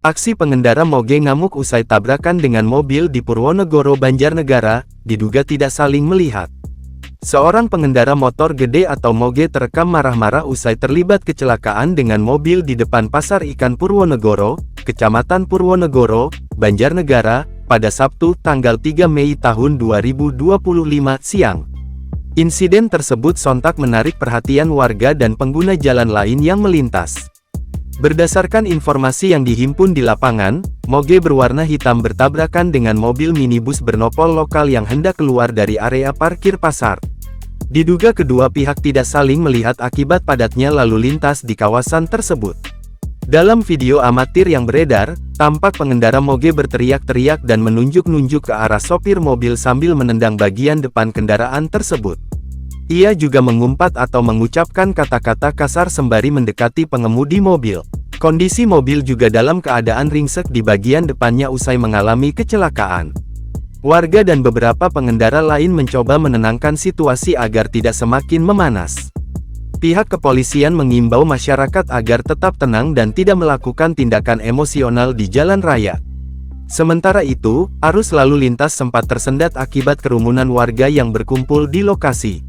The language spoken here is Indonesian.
Aksi pengendara moge ngamuk usai tabrakan dengan mobil di Purwonegoro, Banjarnegara, diduga tidak saling melihat. Seorang pengendara motor gede atau moge terekam marah-marah usai terlibat kecelakaan dengan mobil di depan Pasar Ikan Purwonegoro, Kecamatan Purwonegoro, Banjarnegara, pada Sabtu, tanggal 3 Mei tahun 2025 siang. Insiden tersebut sontak menarik perhatian warga dan pengguna jalan lain yang melintas. Berdasarkan informasi yang dihimpun di lapangan, moge berwarna hitam bertabrakan dengan mobil minibus bernopol lokal yang hendak keluar dari area parkir pasar. Diduga kedua pihak tidak saling melihat akibat padatnya lalu lintas di kawasan tersebut. Dalam video amatir yang beredar, tampak pengendara moge berteriak-teriak dan menunjuk-nunjuk ke arah sopir mobil sambil menendang bagian depan kendaraan tersebut. Ia juga mengumpat atau mengucapkan kata-kata kasar sembari mendekati pengemudi mobil. Kondisi mobil juga dalam keadaan ringsek di bagian depannya usai mengalami kecelakaan. Warga dan beberapa pengendara lain mencoba menenangkan situasi agar tidak semakin memanas. Pihak kepolisian mengimbau masyarakat agar tetap tenang dan tidak melakukan tindakan emosional di jalan raya. Sementara itu, arus lalu lintas sempat tersendat akibat kerumunan warga yang berkumpul di lokasi.